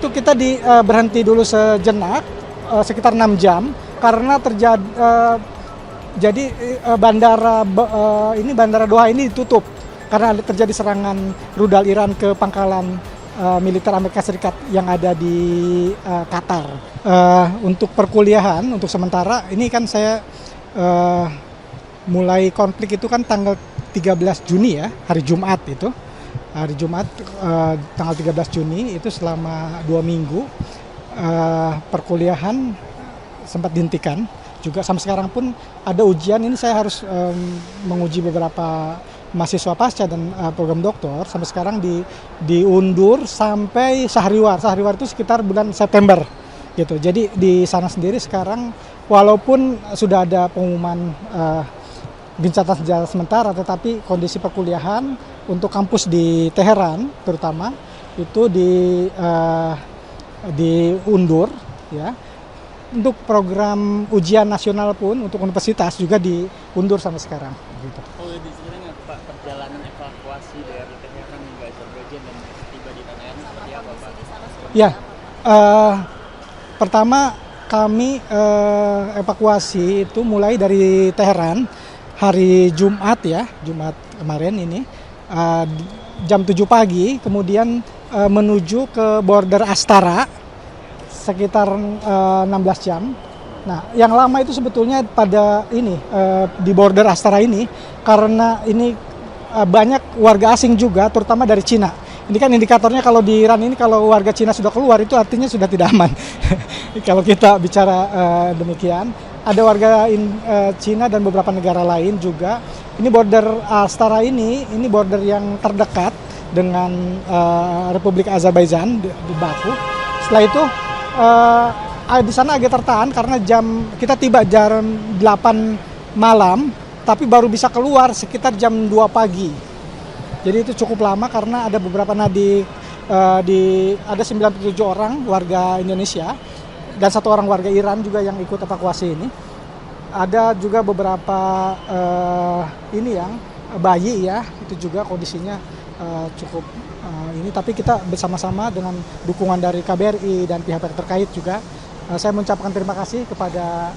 itu kita berhenti dulu sejenak, sekitar 6 jam karena bandara Doha ini ditutup karena terjadi serangan rudal Iran ke pangkalan militer Amerika Serikat yang ada di Qatar. Untuk perkuliahan untuk sementara ini kan saya mulai konflik itu kan tanggal 13 Juni ya, hari Jumat itu. Hari Jumat tanggal 13 Juni itu selama 2 minggu perkuliahan sempat dihentikan. Juga sampai sekarang pun ada ujian, ini saya harus menguji beberapa mahasiswa pasca dan program doktor. Sampai sekarang diundur sampai Syahriwar. Syahriwar itu sekitar bulan September gitu. Jadi di sana sendiri sekarang walaupun sudah ada pengumuman gencatan senjata sementara, tetapi kondisi perkuliahan untuk kampus di Teheran terutama itu diundur ya. Untuk program ujian nasional pun untuk universitas juga diundur sampai sekarang gitu. Boleh diceritain nggak Pak perjalanan evakuasi dari Teheran hingga Azerbaijan dan tiba di tanah air seperti apa Pak? Ya, pertama kami evakuasi itu mulai dari Teheran hari Jumat ya, Jumat kemarin ini jam 7 pagi, kemudian menuju ke border Astara sekitar 16 jam. Nah, yang lama itu sebetulnya pada ini di border Astara ini karena ini banyak warga asing juga, terutama dari Cina. Ini kan indikatornya kalau di Iran ini kalau warga Cina sudah keluar itu artinya sudah tidak aman. Kalau kita bicara demikian, ada warga Cina dan beberapa negara lain juga. Ini border Astara ini border yang terdekat dengan Republik Azerbaijan di Baku. Setelah itu di sana agak tertahan karena kita tiba jam 8 malam, tapi baru bisa keluar sekitar jam 2 pagi. Jadi itu cukup lama karena ada beberapa ada 97 orang warga Indonesia dan 1 orang warga Iran juga yang ikut evakuasi ini. Ada juga beberapa ini yang bayi ya, itu juga kondisinya cukup ini, tapi kita bersama-sama dengan dukungan dari KBRI dan pihak-pihak terkait juga. Saya mengucapkan terima kasih kepada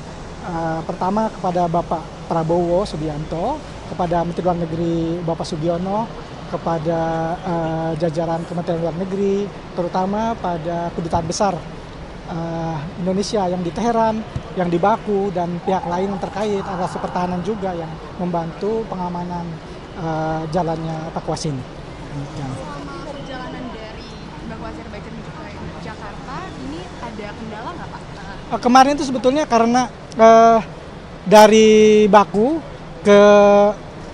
pertama kepada Bapak Prabowo Subianto, kepada Menteri Luar Negeri Bapak Sugiono, kepada jajaran Kementerian Luar Negeri, terutama pada Kedutaan Besar Indonesia yang di Teheran, yang di Baku, dan pihak lain yang terkait, atas pertahanan juga yang membantu pengamanan jalannya evakuasi ini. Selama perjalanan dari Baku Azerbaijan menuju ke Jakarta, ini ada kendala nggak Pak? Kemarin itu sebetulnya karena dari Baku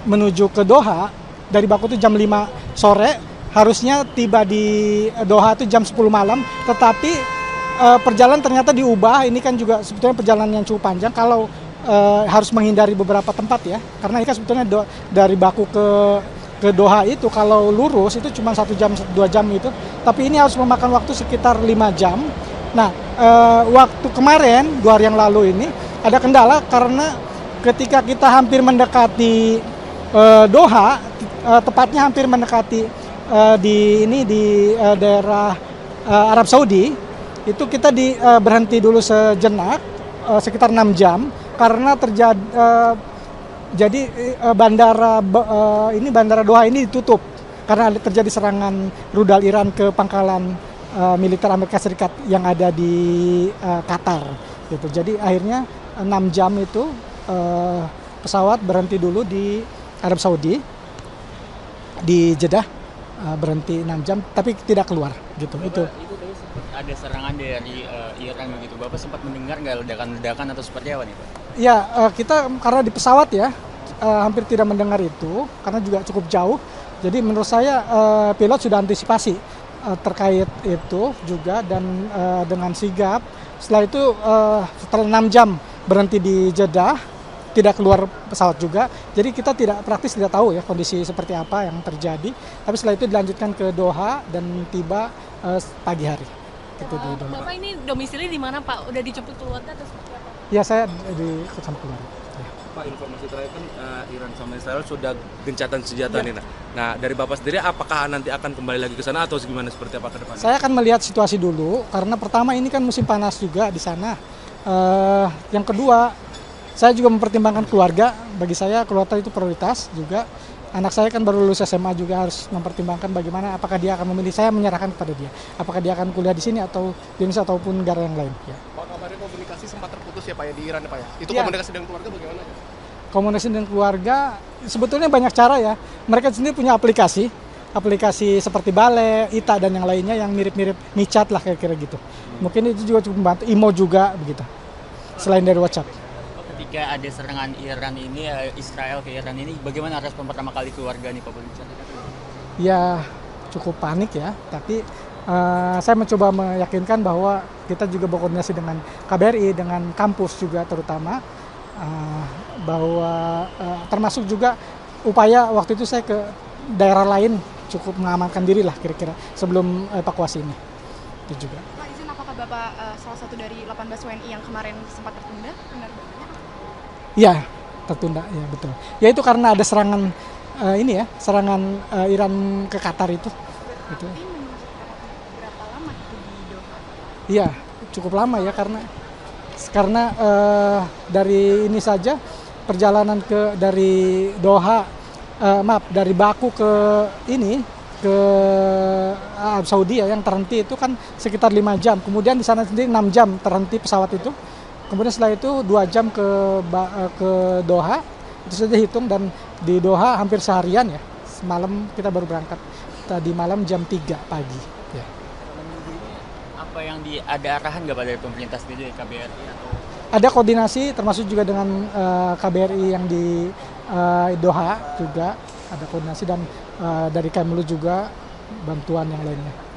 menuju ke Doha, dari Baku itu jam 5 sore, harusnya tiba di Doha itu jam 10 malam, tetapi perjalanan ternyata diubah. Ini kan juga sebetulnya perjalanan yang cukup panjang kalau harus menghindari beberapa tempat ya, karena ini kan sebetulnya dari Baku ke Doha itu kalau lurus itu cuma 1 jam 2 jam itu, tapi ini harus memakan waktu sekitar 5 jam. Nah, waktu kemarin 2 hari yang lalu ini ada kendala karena ketika kita hampir mendekati Doha, tepatnya hampir mendekati di daerah Arab Saudi, itu kita berhenti dulu sejenak sekitar 6 jam karena bandara Doha ini ditutup karena terjadi serangan rudal Iran ke pangkalan militer Amerika Serikat yang ada di Qatar gitu. Jadi akhirnya 6 jam itu pesawat berhenti dulu di Arab Saudi, di Jeddah, berhenti 6 jam tapi tidak keluar gitu. Bapak, itu tadi sempat ada serangan dari Iran begitu. Bapak sempat mendengar nggak ledakan-ledakan atau seperti apa nih Pak? Ya, kita karena di pesawat ya hampir tidak mendengar itu karena juga cukup jauh. Jadi menurut saya pilot sudah antisipasi terkait itu juga dan dengan sigap. Setelah itu setelah 6 jam berhenti di Jeddah, tidak keluar pesawat juga. Jadi kita tidak tahu ya kondisi seperti apa yang terjadi. Tapi setelah itu dilanjutkan ke Doha dan tiba pagi hari. Itu di Doha. Bapak ini domisili di mana Pak? Udah dijemput keluarga atau seperti apa? Ya, saya di sama keluarga. Ya. Pak, informasi terakhir kan Iran sama Israel sudah gencatan senjata nih. Nah, dari Bapak sendiri apakah nanti akan kembali lagi ke sana atau gimana, seperti apa ke depannya? Saya akan melihat situasi dulu karena pertama ini kan musim panas juga di sana. Yang kedua, saya juga mempertimbangkan keluarga. Bagi saya keluarga itu prioritas juga. Anak saya kan baru lulus SMA juga, harus mempertimbangkan bagaimana apakah dia akan memilih, saya menyerahkan kepada dia. Apakah dia akan kuliah di sini atau di Indonesia ataupun negara yang lain. Ya. Pak, kabarnya komunikasi sempat terputus ya Pak ya di Iran ya Pak ya? Itu Ya. komunikasi dengan keluarga bagaimana? Komunikasi dengan keluarga sebetulnya banyak cara ya. Mereka sendiri punya aplikasi seperti Bale, Ita dan yang lainnya yang mirip-mirip MiChat lah kira-kira gitu. Mungkin itu juga cukup membantu, Imo juga begitu. Selain dari WhatsApp. Ketika ada serangan Iran ini, Israel ke Iran ini, bagaimana respon pertama kali keluarga nih Pak Pemirsa? Ya cukup panik ya, tapi saya mencoba meyakinkan bahwa kita juga berkoordinasi dengan KBRI, dengan kampus juga terutama, bahwa termasuk juga upaya waktu itu saya ke daerah lain cukup mengamankan diri lah kira-kira sebelum evakuasi ini. Itu juga. Pak, izin apakah Bapak salah satu dari 18 WNI yang kemarin sempat tertunda? Benar Bapak? Iya, tertunda, ya betul. Ya itu karena ada serangan serangan Iran ke Qatar itu. Gitu. Tapi menurut berapa lama itu di Doha? Iya, cukup lama ya karena dari ini saja perjalanan dari Doha, dari Baku ke Arab Saudi ya, yang terhenti itu kan sekitar 5 jam. Kemudian di sana sendiri 6 jam terhenti pesawat itu. Kemudian setelah itu 2 jam ke Doha, itu sudah dihitung, dan di Doha hampir seharian ya. Semalam kita baru berangkat, tadi malam jam 3 pagi. Ya. Apa yang ada arahan nggak Pak dari pemerintah sendiri, KBRI atau? Ada koordinasi termasuk juga dengan KBRI yang di Doha juga ada koordinasi, dan dari Kemlu juga bantuan yang lainnya.